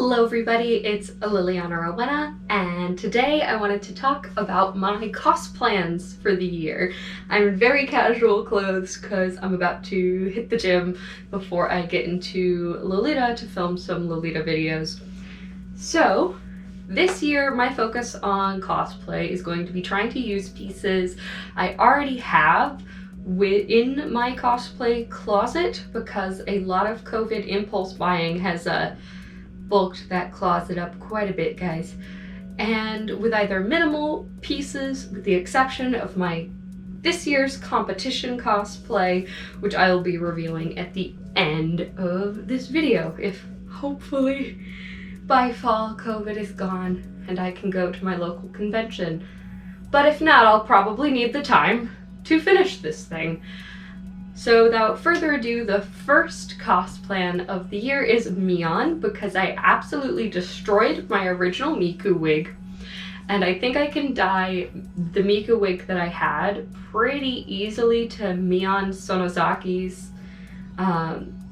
Hello everybody, it's Liliana Rowena, and today I wanted to talk about my cos plans for the year. I'm in very casual clothes because I'm about to hit the gym before I get into Lolita to film some Lolita videos. So, this year my focus on cosplay is going to be trying to use pieces I already have within my cosplay closet because a lot of COVID impulse buying has bulked that closet up quite a bit, guys. And with either minimal pieces, with the exception of my this year's competition cosplay, which I will be revealing at the end of this video, if hopefully by fall COVID is gone and I can go to my local convention. But if not, I'll probably need the time to finish this thing. So without further ado, the first cos plan of the year is Mion, because I absolutely destroyed my original Miku wig. And I think I can dye the Miku wig that I had pretty easily to Mion Sonozaki's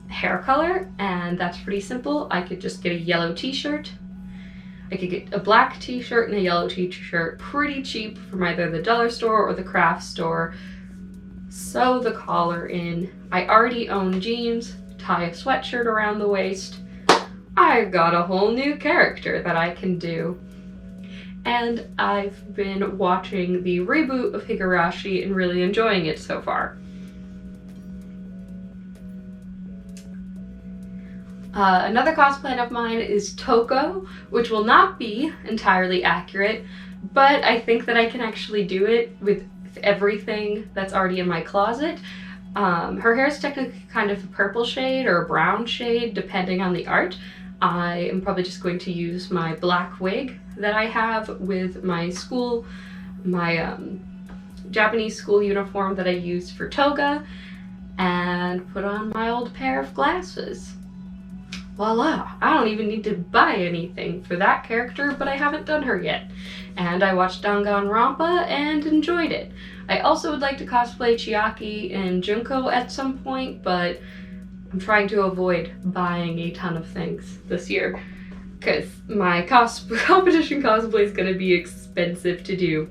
hair color, and that's pretty simple. I could just get a yellow t-shirt. I could get a black t-shirt and a yellow t-shirt pretty cheap from either the dollar store or the craft store. Sew the collar in. I already own jeans, tie a sweatshirt around the waist. I've got a whole new character that I can do. And I've been watching the reboot of Higurashi and really enjoying it so far. Another cos plan of mine is Toco, which will not be entirely accurate, but I think that I can actually do it with everything that's already in my closet. Her hair is technically kind of a purple shade or a brown shade depending on the art. I am probably just going to use my black wig that I have with my school, my Japanese school uniform that I use for toga, and put on my old pair of glasses. Voila! I don't even need to buy anything for that character, but I haven't done her yet. And I watched Danganronpa and enjoyed it. I also would like to cosplay Chiaki and Junko at some point, but I'm trying to avoid buying a ton of things this year because my competition cosplay is going to be expensive to do.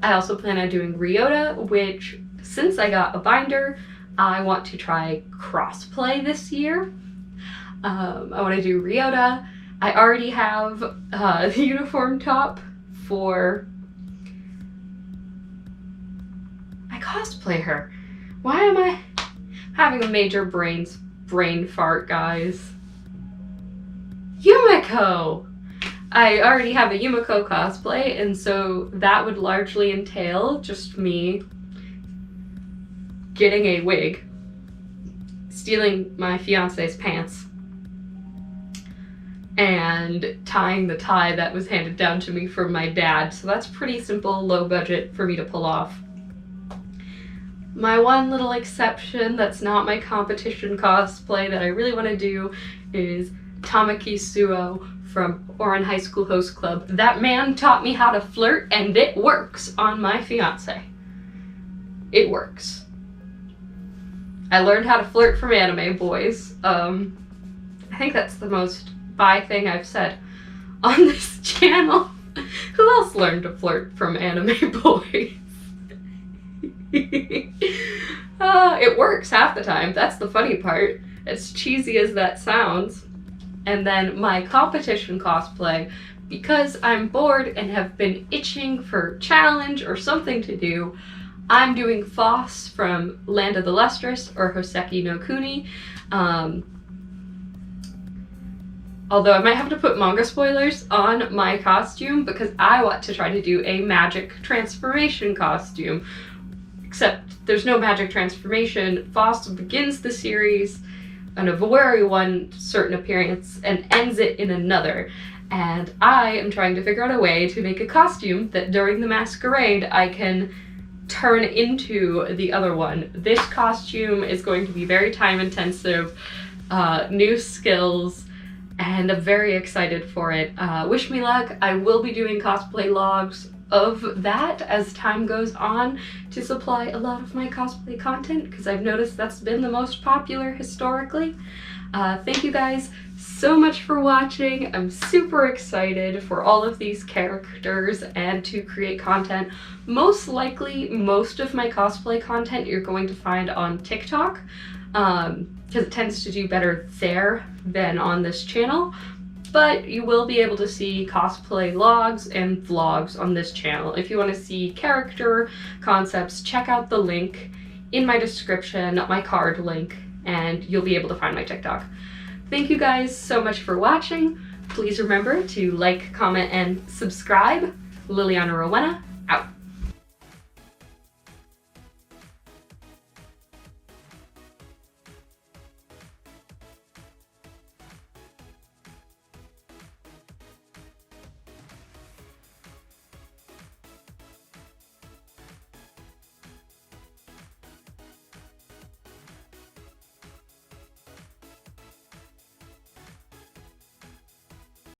I also plan on doing Ryota, which, since I got a binder, I want to try crossplay this year. I want to do Ryota. I already have the uniform top for... I cosplay her. Why am I having a major brain fart, guys? Yumiko! I already have a Yumiko cosplay, and so that would largely entail just me getting a wig, stealing my fiance's pants, and tying the tie that was handed down to me from my dad. So that's pretty simple, low budget for me to pull off. My one little exception that's not my competition cosplay that I really want to do is Tamaki Suo from Oran High School Host Club. That man taught me how to flirt, and it works on my fiance. It works. I learned how to flirt from anime boys. I think that's the most bi thing I've said on this channel. Who else learned to flirt from anime boys? It works half the time. That's the funny part. As cheesy as that sounds. And then my competition cosplay, because I'm bored and have been itching for challenge or something to do, I'm doing Foss from Land of the Lustrous or Hoseki no Kuni. Although I might have to put manga spoilers on my costume because I want to try to do a magic transformation costume. Except there's no magic transformation. Foss begins the series in a very one certain appearance and ends it in another. And I am trying to figure out a way to make a costume that during the masquerade I can turn into the other one. This costume is going to be very time intensive, new skills, and I'm very excited for it. Wish me luck. I will be doing cosplay logs of that as time goes on to supply a lot of my cosplay content, because I've noticed that's been the most popular historically. Thank you guys so much for watching. I'm super excited for all of these characters and to create content. Most likely, most of my cosplay content you're going to find on TikTok, because it tends to do better there than on this channel. But you will be able to see cosplay logs and vlogs on this channel. If you want to see character concepts, check out the link in my description, my card link, and you'll be able to find my TikTok. Thank you guys so much for watching. Please remember to like, comment, and subscribe. Liliana Rowena,